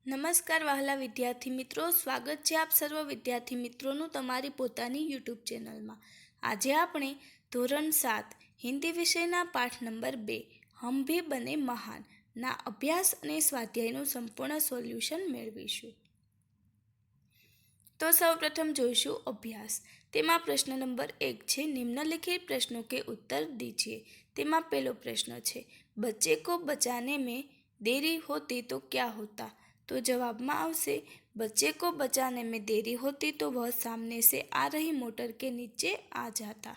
નમસ્કાર વહાલા વિદ્યાર્થી મિત્રો, સ્વાગત છે આપ સર્વ વિદ્યાર્થી મિત્રોનું તમારી પોતાની યુટ્યુબ ચેનલમાં. આજે આપણે ધોરણ 7 હિન્દી વિષયના પાઠ નંબર 2 હમ ભી બને મહાન ના અભ્યાસ અને સ્વાધ્યાયનું સંપૂર્ણ સોલ્યુશન મેળવીશું. तो सर्वप्रथम જોઈશું અભ્યાસ. તેમાં પ્રશ્ન નંબર 1 છે, નિમ્નલિખિત प्रश्नों के उत्तर दीजिए. તેમાં પહેલો પ્રશ્ન છે, बच्चे को बचाने में देरी होती तो क्या होता? तो जवाबમાં આવશે, बच्चे को बचाने में देरी होती तो वह सामने से आ रही मोटर के नीचे आ जाता.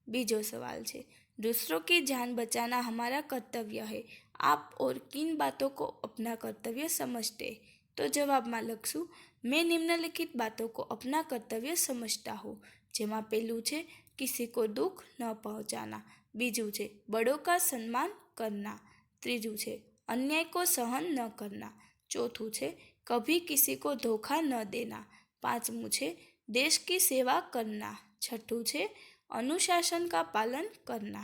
बीजो सवाल है, दूसरों की जान बचाना हमारा कर्तव्य है. आप और किन बातों को अपना कर्तव्य समझते? तो जवाब में लखशु, मैं निम्नलिखित बातों को अपना कर्तव्य समझता हूँ. जेमा पहलू है, किसी को दुख न पहुँचाना. बीजू है, बड़ों का सम्मान करना. तीजू है, अन्याय को सहन न करना. चौथू है, कभी किसी को धोखा न देना. पांचमू है, देश की सेवा करना. छठू है, अनुशासन का पालन करना.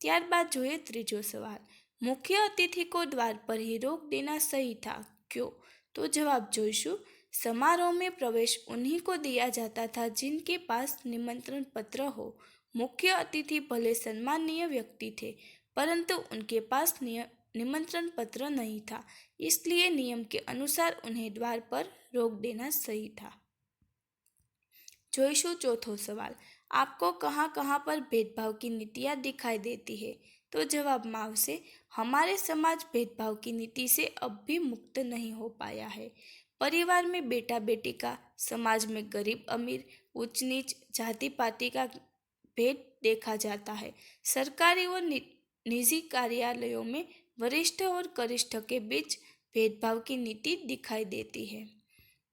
ત્યારબાદ જોઈએ ત્રીજો સવાલ, મુખ્ય અતિથि को द्वार पर ही रोक देना सही था, क्यों? तो जवाब જોઈશું, समारोह में प्रवेश उन्हीं को दिया जाता था जिनके पास निमंत्रण पत्र हो. मुख्य अतिथि भले सम्मानीय व्यक्ति थे, परंतु उनके पास निमंत्रण पत्र नहीं था, इसलिए नियम के अनुसार उन्हें द्वार पर रोक देना सही था. જોઈશું ચોથો સવાલ, आपको कहाँ कहाँ पर भेदभाव की नीतियाँ दिखाई देती है? तो जवाब में आवશે, हमारे समाज भेदभाव की नीति से अब भी मुक्त नहीं हो पाया है. परिवार में बेटा बेटी का, समाज में गरीब अमीर, उच्च नीच, जाति पाति का भेद देखा जाता है. सरकारी और निजी कार्यालयों में वरिष्ठ और कनिष्ठ के बीच भेदभाव की नीति दिखाई देती है.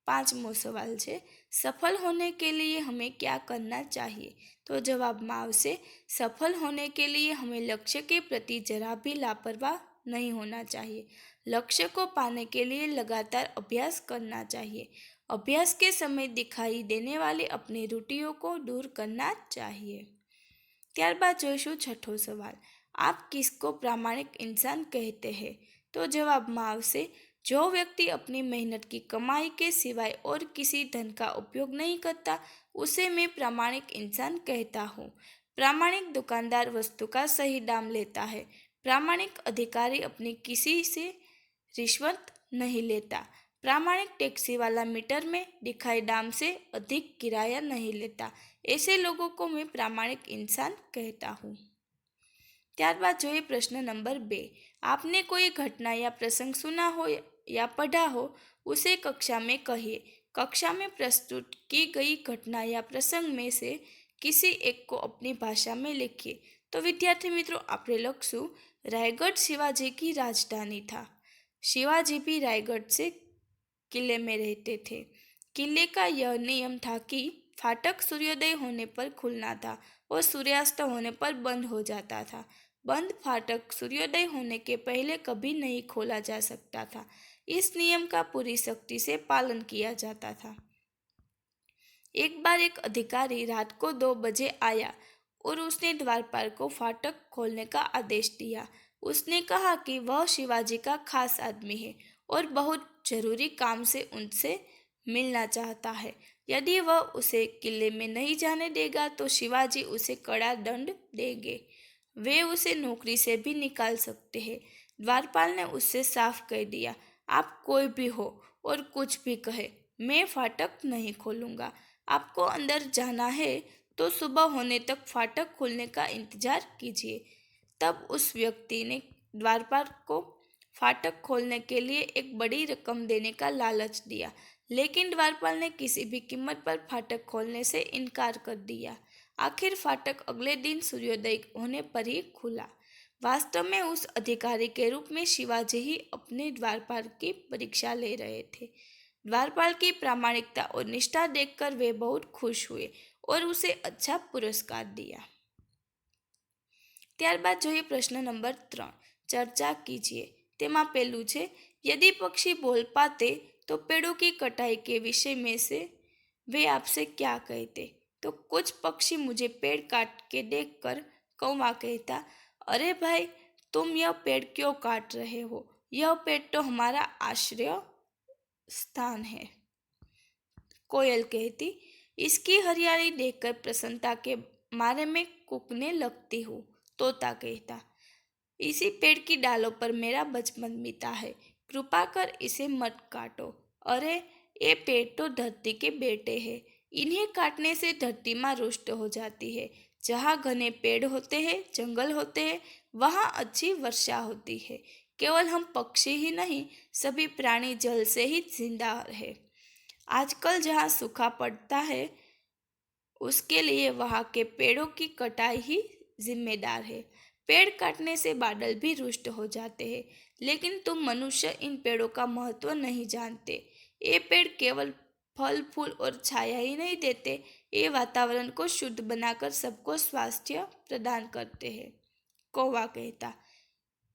पांचमो सवाल है, सफल होने के लिए हमें क्या करना चाहिए? तो जवाब में आवશે, सफल होने के लिए हमें लक्ष्य के प्रति जरा भी लापरवाह नहीं होना चाहिए. लक्ष्य को पाने के लिए लगातार अभ्यास करना चाहिए. अभ्यास के समय दिखाई देने वाली अपनी त्रुटियों को दूर करना चाहिए. ત્યારબાદ જોઈશું છઠ્ઠો સવાલ, आप किसको प्रामाणिक इंसान कहते हैं? तो जवाब में आवશે, जो व्यक्ति अपनी मेहनत की कमाई के सिवाय और किसी धन का उपयोग नहीं करता, उसे मैं प्रामाणिक इंसान कहता हूँ. प्रामाणिक दुकानदार वस्तु का सही दाम लेता है. प्रामाणिक अधिकारी अपनी किसी से रिश्वत नहीं लेता. प्रामाणिक टैक्सी वाला मीटर में दिखाए दाम से अधिक किराया नहीं लेता. ऐसे लोगों को मैं प्रामाणिक इंसान कहता हूँ. ત્યારબાદ જોઈએ પ્રશ્ન નંબર 2, आपने कोई घटना या प्रसंग सुना हो या पढ़ा हो, उसे कक्षा में कहिए. कक्षा में प्रस्तुत की गई घटना या प्रसंग में से किसी एक को अपनी भाषा में लिखिए. तो विद्यार्थी मित्रों, આપણે લખશું, रायगढ़ शिवाजी की राजधानी था. शिवाजी भी रायगढ़ से किले में रहते थे. किले का यह नियम था कि फाटक सूर्योदय होने पर खुलना था और सूर्यास्त होने पर बंद हो जाता था. बंद फाटक सूर्योदय होने के पहले कभी नहीं खोला जा सकता था. इस नियम का पूरी सख्ती से पालन किया जाता था. एक बार एक अधिकारी रात को 2 बजे आया और उसने द्वारपाल को फाटक खोलने का आदेश दिया. उसने कहा कि वह शिवाजी का खास आदमी है और बहुत जरूरी काम से उनसे मिलना चाहता है. यदि वह उसे किले में नहीं जाने देगा तो शिवाजी उसे कड़ा दंड देंगे. वे उसे नौकरी से भी निकाल सकते हैं. द्वारपाल ने उससे साफ कह दिया, आप कोई भी हो और कुछ भी कहे, मैं फाटक नहीं खोलूँगा. आपको अंदर जाना है तो सुबह होने तक फाटक खोलने का इंतजार कीजिए. तब उस व्यक्ति ने द्वारपाल को फाटक खोलने के लिए एक बड़ी रकम देने का लालच दिया, लेकिन द्वारपाल ने किसी भी कीमत पर फाटक खोलने से इनकार कर दिया. आखिर फाटक अगले दिन सूर्योदय होने पर ही खुला. वास्तव में उस अधिकारी के रूप में शिवाजी ही अपने द्वारपाल की परीक्षा ले रहे थे. द्वारपाल की प्रामाणिकता और निष्ठा देखकर वे बहुत खुश हुए और उसे अच्छा पुरस्कार दिया. ત્યારબાદ જોઈએ પ્રશ્ન નંબર 3, चर्चा कीजिए. તેમાં પહેલું છે, यदि पक्षी बोल पाते तो पेड़ों की कटाई के विषय में से वे आपसे क्या कहते? तो कुछ पक्षी मुझे पेड़ काट के देखकर कौवा कहता, अरे भाई, तुम यह पेड़ क्यों काट रहे हो? यह पेड़ तो हमारा आश्रय स्थान है। कोयल कहती, इसकी हरियाली देखकर प्रसन्नता के मारे में कूकने लगती हूँ। तोता कहता, इसी पेड़ की डालों पर मेरा बचपन बीता है, कृपा कर इसे मत काटो। अरे, ये पेड़ तो धरती के बेटे हैं, इन्हें काटने से धरती माँ रुष्ट हो जाती है। जहाँ घने पेड़ होते हैं, जंगल होते हैं, वहाँ अच्छी वर्षा होती है। केवल हम पक्षी ही नहीं, सभी प्राणी जल से ही जिंदा है। आजकल जहाँ सूखा पड़ता है, उसके लिए वहाँ के पेड़ों की कटाई ही जिम्मेदार है। पेड़ काटने से बादल भी रुष्ट हो जाते हैं, लेकिन तुम मनुष्य इन पेड़ों का महत्व नहीं जानते। ये पेड़ केवल फल फूल और छाया ही नहीं देते, ये वातावरण को शुद्ध बनाकर सबको स्वास्थ्य प्रदान करते हैं। कौवा कहता,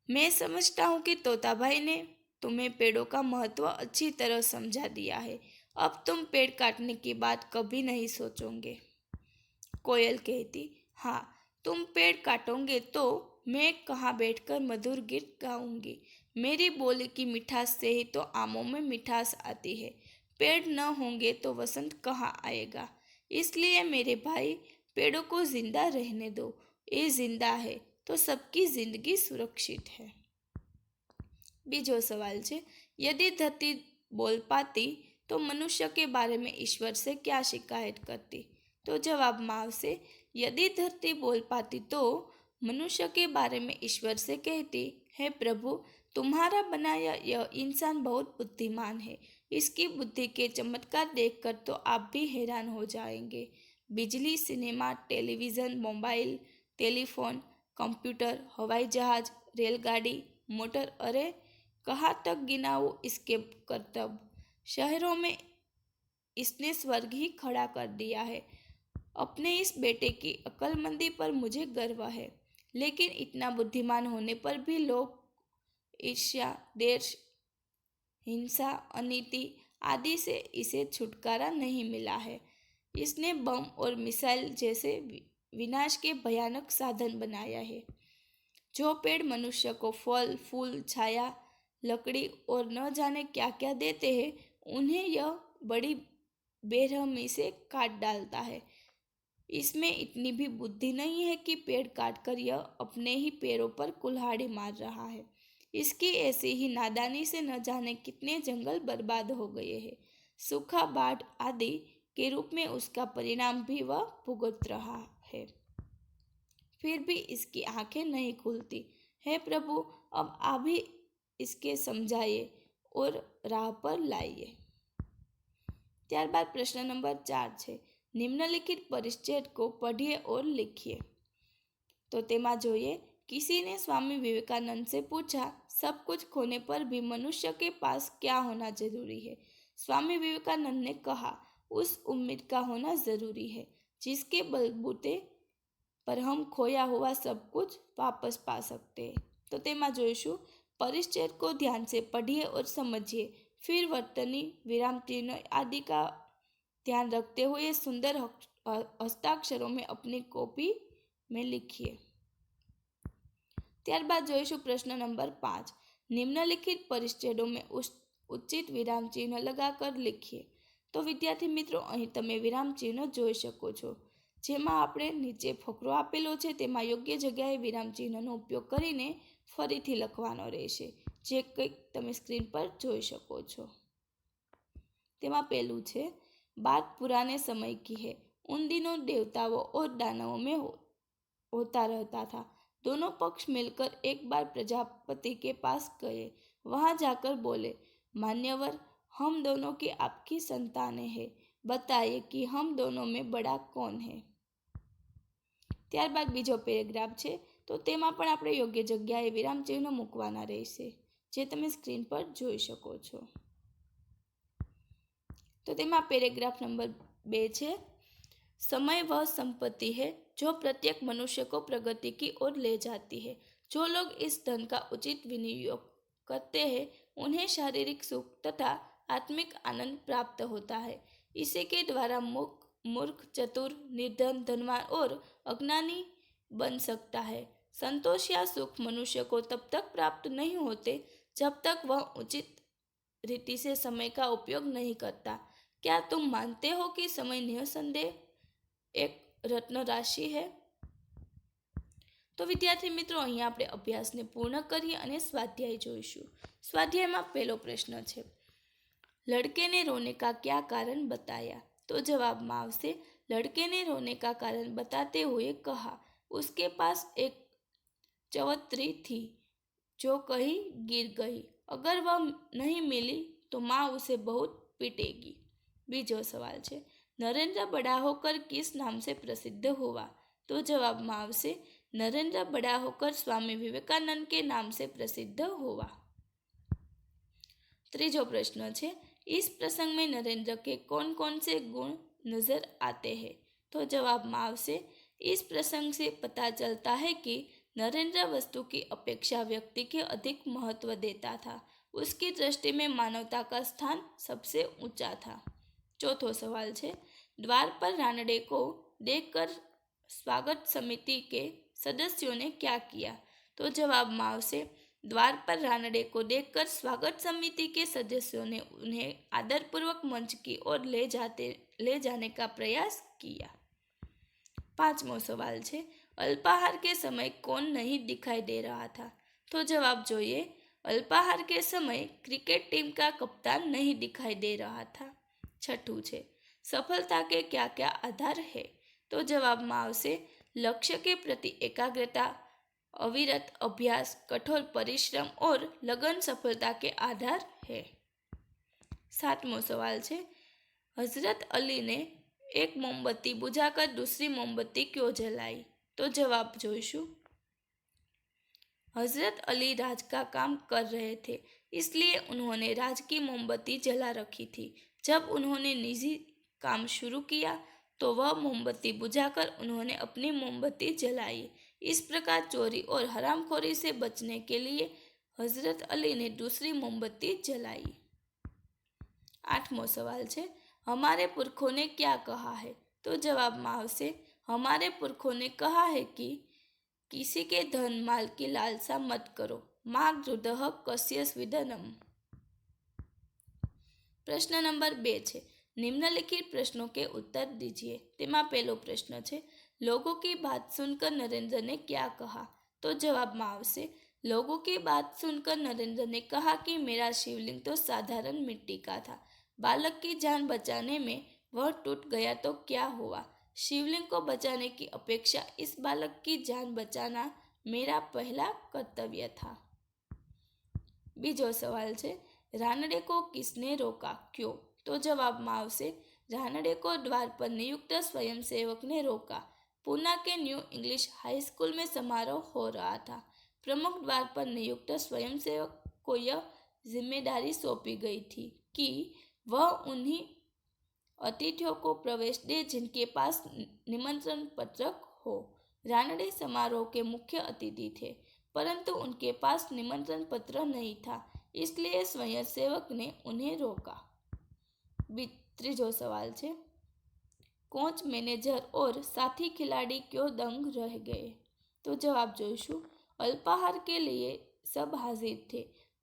मैं समझता हूँ कि तोता भाई ने तुम्हें पेड़ों का महत्व अच्छी तरह समझा दिया है। अब तुम पेड़ काटने की बात कभी नहीं सोचोगे। कोयल कहती, हाँ, तुम पेड़ काटोगे तो मैं कहाँ बैठकर मधुर गीत गाऊंगी। मेरी बोली की मिठास से ही तो आमों में मिठास आती है। पेड़ न होंगे तो वसंत कहाँ आएगा। इसलिए मेरे भाई, पेड़ों को जिंदा रहने दो। ये जिंदा है तो सबकी जिंदगी सुरक्षित है। बीजो सवाल છે, यदि धरती बोल पाती तो मनुष्य के बारे में ईश्वर से क्या शिकायत करती। तो जवाब में आवશે, यदि धरती बोल पाती तो मनुष्य के बारे में ईश्वर से कहती, हे प्रभु, तुम्हारा बनाया यह इंसान बहुत बुद्धिमान है। इसकी बुद्धि के चमत्कार देखकर तो आप भी हैरान हो जाएंगे। बिजली, cinema, television, mobile, telephone, computer, हवाई जहाज, रेलगाड़ी, मोटर, अरे कहाँ तक गिनाऊं इसके करतब। शहरों में इसने स्वर्ग ही खड़ा कर दिया है। अपने इस बेटे की अक्लमंदी पर मुझे गर्व है, लेकिन इतना बुद्धिमान होने पर भी लोग ईर्ष्या, देश, हिंसा, अनीति आदि से इसे छुटकारा नहीं मिला है। इसने बम और मिसाइल जैसे विनाश के भयानक साधन बनाया है। जो पेड़ मनुष्य को फल फूल, छाया, लकड़ी और न जाने क्या क्या देते हैं, उन्हें यह बड़ी बेरहमी से काट डालता है। इसमें इतनी भी बुद्धि नहीं है कि पेड़ काटकर यह अपने ही पैरों पर कुल्हाड़ी मार रहा है। इसकी ऐसी ही नादानी से न जाने कितने जंगल बर्बाद हो गए हैं। सूखा, बाढ़ आदि के रूप में उसका परिणाम भी वह भुगत रहा है। फिर भी इसकी आंखें नहीं खुलती। हे प्रभु, अब आप भी इसके समझाइए और राह पर लाइए। ત્યારબાદ પ્રશ્ન નંબર 4 છે, निम्नलिखित परिच्छेद को पढ़िए और लिखिए। तो तेमा જોઈએ, किसी ने स्वामी विवेकानंद से पूछा, सब कुछ खोने पर भी मनुष्य के पास क्या होना जरूरी है। स्वामी विवेकानंद ने कहा, उस उम्मीद का होना जरूरी है जिसके बलबूते पर हम खोया हुआ सब कुछ वापस पा सकते हैं। तो तेमा જોઈશું, परिच्छेद को ध्यान से पढ़िए और समझिए, फिर वर्तनी, विराम चिन्ह आदि का ध्यान रखते हुए सुंदर हस्ताक्षरों में अपनी कॉपी में लिखिए। ત્યારબાદ જોઈશું प्रश्न नंबर 5, निम्नलिखित परिच्छेदों में उचित विराम चिन्ह लगाकर लिखिए। तो विद्यार्थी मित्रों, અહીં તમે વિરામ ચિહ્ન જોઈ શકો છો, જેમાં આપણે નીચે ફકરો આપેલો છે તેમાં યોગ્ય જગ્યાએ વિરામ ચિહ્નનો ઉપયોગ કરીને ફરીથી લખવાનો રહેશે, જે કંઈક તમે સ્ક્રીન પર જોઈ શકો છો। તેમાં પહેલું છે, बात पुराने समय की है। उन दिनों देवताओं और दानवों में होता रहता था। दोनों पक्ष मिलकर एक बार प्रजापति के पास गए। वहां जाकर बोले, मान्यवर, हम दोनों की आपकी संतानें हैं, बताइए कि हम दोनों में बड़ा कौन है। ત્યારબાદ બીજો પેરેગ્રાફ છે, તો તેમાં પણ આપણે યોગ્ય જગ્યાએ વિરામ ચિહ્ન મૂકવાના રહેશે, જે તમે સ્ક્રીન પર જોઈ શકો છો। तो तेमा पैराग्राफ नंबर 2 છે, समय वह संपत्ति है जो प्रत्येक मनुष्य को प्रगति की ओर ले जाती है। जो लोग इस धन का उचित विनियोग करते हैं, उन्हें शारीरिक सुख तथा आत्मिक आनंद प्राप्त होता है। इसी के द्वारा मूर्ख, चतुर, निर्धन, धनवान और अज्ञानी बन सकता है। संतोष या सुख मनुष्य को तब तक प्राप्त नहीं होते जब तक वह उचित रीति से समय का उपयोग नहीं करता। क्या तुम मानते हो कि समय निसंदेह एक रत्न राशि है? तो विद्यार्थी મિત્રો, અહીંયા આપણે અભ્યાસને પૂર્ણ કરીએ અને સ્વાધ્યાય જોઈશું. સ્વાધ્યાયમાં પહેલો પ્રશ્ન છે, लड़के ने रोने का क्या कारण बताया? तो जवाब में आवशे, लड़के ने रोने का कारण बताते हुए कहा, उसके पास एक चवतरी थी जो कहीं गिर गई, अगर वह नहीं मिली तो माँ उसे बहुत पीटेगी। बीजो सवाल है, नरेंद्र बड़ा होकर किस नाम से प्रसिद्ध हुआ? तो जवाब में आवशे, नरेंद्र बड़ा होकर स्वामी विवेकानंद के नाम से प्रसिद्ध हुआ। तीजो प्रश्न है, इस प्रसंग में नरेंद्र के कौन कौन से गुण नजर आते हैं? तो जवाब में आवशे, इस प्रसंग से पता चलता है कि नरेंद्र वस्तु की अपेक्षा व्यक्ति के अधिक महत्व देता था। उसकी दृष्टि में मानवता का स्थान सबसे ऊंचा था। चौथो सवाल है, द्वार पर रानडे को देखकर स्वागत समिति के सदस्यों ने क्या किया? तो जवाब में आवशे, द्वार पर रानडे को देखकर स्वागत समिति के सदस्यों ने उन्हें आदरपूर्वक मंच की ओर ले जाने का प्रयास किया। पांचमो सवाल है, अल्पाहार के समय कौन नहीं दिखाई दे रहा था? तो जवाब જોઈએ, अल्पाहार के समय क्रिकेट टीम का कप्तान नहीं दिखाई दे रहा था। छठू है, सफलता के क्या क्या आधार है? तो जवाब में आवशे, लक्ष्य के प्रति एकाग्रता, अविरत अभ्यास, कठोर परिश्रम और लगन सफलता के आधार है। सातमो सवाल है, हजरत अली ने एक मोमबत्ती बुझाकर दूसरी मोमबत्ती क्यों जलाई? तो जवाब जोईशु, हजरत अली राज का काम कर रहे थे, इसलिए उन्होंने राज की मोमबत्ती जला रखी थी। जब उन्होंने निजी काम शुरू किया तो वह मोमबत्ती बुझाकर उन्होंने अपनी मोमबत्ती जलाई। इस प्रकार चोरी और हरामखोरी से बचने के लिए हजरत अली ने दूसरी मोमबत्ती जलाई। आठमो सवाल है, हमारे पुरखों ने क्या कहा है? तो जवाब में आवशे, हमारे पुरखों ने कहा है कि किसी के धन माल की लालसा मत करो, मा गृधः कस्य स्विदनम। प्रश्न नंबर 2 है, निम्नलिखित प्रश्नों के उत्तर दीजिए। तेमा पहलो प्रश्न है, लोगों की बात सुनकर नरेंद्र ने क्या कहा? तो जवाब में आवशे, लोगों की बात सुनकर नरेंद्र ने कहा कि मेरा शिवलिंग तो साधारण मिट्टी का था, बालक की जान बचाने में वह टूट गया तो क्या हुआ? शिवलिंग को बचाने की अपेक्षा इस बालक की जान बचाना मेरा पहला कर्तव्य था। बीजो सवाल है, रानडे को किसने रोका, क्यों? तो जवाब में आवशे, रानडे को द्वार पर नियुक्त स्वयंसेवक ने रोका। पूना के न्यू इंग्लिश हाई स्कूल में समारोह हो रहा था। प्रमुख द्वार पर नियुक्त स्वयंसेवक को यह जिम्मेदारी सौंपी गई थी कि वह उन्हीं अतिथियों को प्रवेश दे जिनके पास निमंत्रण पत्रक हो। रानडे समारोह के मुख्य अतिथि थे, परंतु उनके पास निमंत्रण पत्र नहीं था, इसलिए स्वयंसेवक ने उन्हें रोका। तीजो सवाल है, कोच, मैनेजर और साथी खिलाड़ी क्यों दंग रह गए? तो जवाब जोईशु, अल्पाहार के लिए सब हाजिर थे,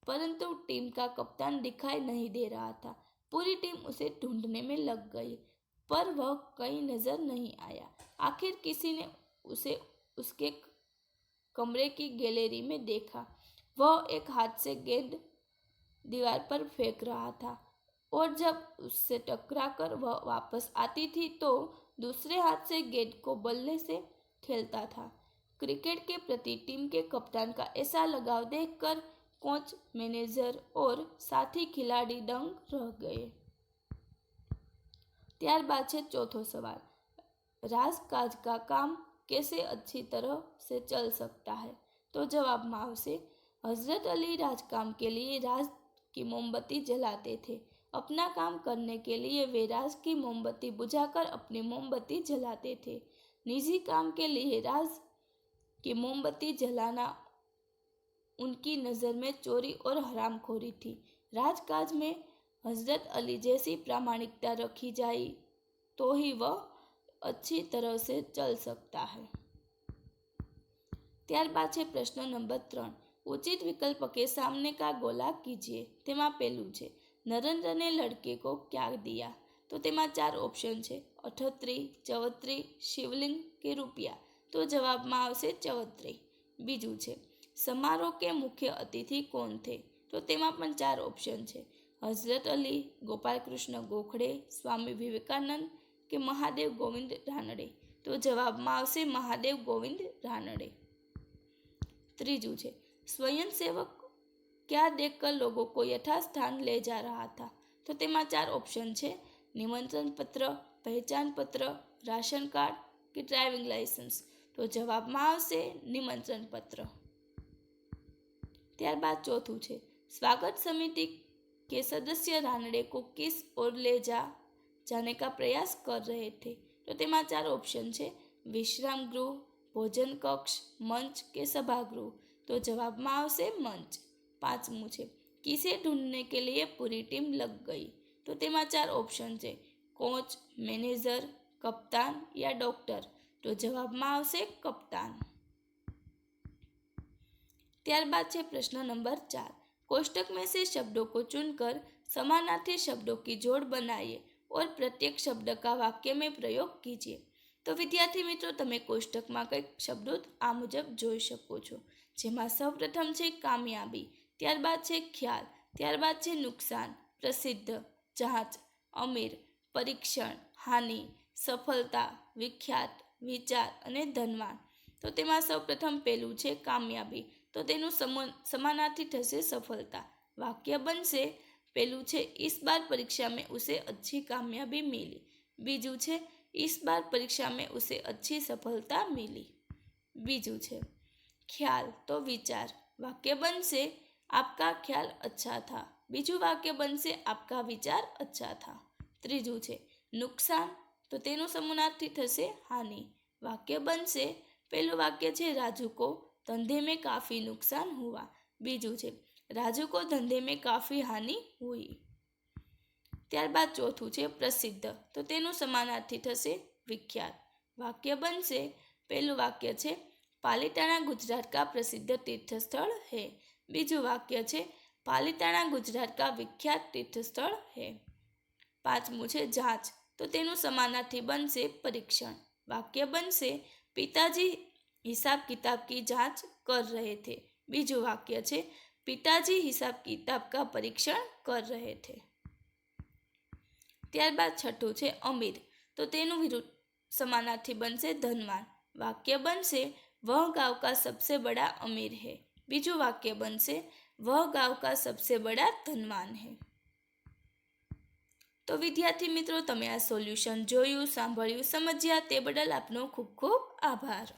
परंतु टीम का कप्तान दिखाई नहीं दे रहा था। पूरी टीम उसे ढूंढने में लग गई, पर वह कहीं नजर नहीं आया। आखिर किसी ने उसे उसके कमरे की गैलरी में देखा। वह एक हाथ से गेंद दीवार पर फेंक रहा था और जब उससे टकराकर वह वापस आती थी तो दूसरे हाथ से गेंद को बल्ले से खेलता था। क्रिकेट के प्रति टीम के कप्तान का ऐसा लगाव देखकर कोच, मैनेजर और साथी खिलाड़ी दंग रह गए। ત્યારબાદ છે चौथो सवाल, राजकाज का काम कैसे अच्छी तरह से चल सकता है? तो जवाब में आवशे, हजरत अली राजकाम के लिए राज की मोमबत्ती जलाते थे। अपना काम करने के लिए वे राज की मोमबत्ती बुझाकर अपनी मोमबत्ती जलाते थे। निजी काम के लिए राज की मोमबत्ती जलाना उनकी नज़र में चोरी और हरामखोरी थी। राजकाज में हजरत अली जैसी प्रामाणिकता रखी जाए तो ही वह अच्छी तरह से चल सकता है। ત્યારબાદ છે પ્રશ્ન નંબર 3, ઉચિત વિકલ્પ કે સામને का गोला कीजिए। તેમાં પહેલું છે, नरेंद्र ने लड़के को क्या दिया? तो तेमा 4 ऑप्शन है, 78, 74, शिवलिंग के रुपया। तो जवाब में आवशे 74। बीजू है, समारोह के मुख्य अतिथि कौन थे? तो तेमा पण 4 ऑप्शन है, हजरत अली, गोपाल कृष्ण गोखले, स्वामी विवेकानंद के महादेव गोविंद रानड़े। तो जवाब में आवशे महादेव गोविंद रानड़े। त्रीजू है, स्वयंसेवक क्या देखकर लोगों को यथास्थान ले जा रहा था? तो तेमा 4 ऑप्शन है, निमंत्रण पत्र, पहचान पत्र, राशन कार्ड कि ड्राइविंग लाइसेंस। तो जवाब में आवशे निमंत्रण पत्र। त्यारबाद चौथुं है, स्वागत समिति के सदस्य रानड़े को किस ओर ले जाने का प्रयास कर रहे थे? तो तेमा 4 ऑप्शन है, विश्राम गृह, भोजन कक्ष, मंच के सभागृह। तो जवाब में आवशे मंच। पांचमू है, किसे ढूंढने के लिए पूरी टीम लग गई? तो तेमा 4 ऑप्शन है, कोच, मैनेजर, कप्तान या डॉक्टर। तो जवाब में आवशे कप्तान। त्यारबाद है प्रश्न नंबर 4, कोष्टक में से शब्दों को चुनकर समानार्थी शब्दों की जोड़ बनाइए और प्रत्येक शब्द का वाक्य में प्रयोग कीजिए। तो विद्यार्थी मित्रों, तमे कोष्टक में कई शब्दों आ मुजब जोई शको छो, जेमां सौप्रथम है कामयाबी, त्यारबाद है ख्याल, त्यारबाद है नुकसान, प्रसिद्ध, जांच, अमीर, परीक्षण, हानि, सफलता, विख्यात, विचार अने धनवान। तो तेमां सौप्रथम पहेलुं छे कामयाबी, तो तेनुं समानार्थी थशे सफलता। वाक्य बनशे, पहेलुं छे इस बार परीक्षा में उसे अच्छी कामयाबी मिली। बीजू छे इस बार परीक्षा में उसे अच्छी सफलता मिली। बीजू छे ख्याल, तो विचार। वाक्य बनशे आपका ख्याल अच्छा था। बीजू वाक्य बनशे आपका विचार अच्छा था। त्रीजू छे नुकसान, तो तेनुं समानार्थी थशे हानि। वाक्य बनशे, पहेलुं वाक्य छे राजू को धंधे में काफ़ी नुकसान हुआ। बीजू छे राजू को धंधे में काफ़ी हानि हुई। त्यारबाद चौथुं छे प्रसिद्ध, तो तेनुं समानार्थी थशे विख्यात। वाक्य बनशे, पहेलुं वाक्य छे पालिताणा गुजरात का प्रसिद्ध तीर्थस्थल है। बीजू वाक्य छे पालिताणा गुजरात का विख्यात तीर्थस्थल है। पांचमू छे जांच, तो तेनुं समानार्थी बनशे परीक्षण। वाक्य बनशे पिताजी हिसाब किताब की जांच कर रहे थे। बीजू वाक्य छे पिताजी हिसाब किताब का परीक्षण कर रहे थे। त्यारबाद छठुं छे अमीर, तो तेनुं विरुद्ध समानार्थी बनशे धनवान। वाक्य बनशे वह गांव का सबसे बड़ा अमीर है। बीजू वाक्य बनशे वह गांव का सबसे बड़ा धनवान है। तो विद्यार्थी मित्रों, तमे आ सोल्यूशन जोयुं, सांभळ्युं, समज्या ते बदल आपनो खूब खूब आभार।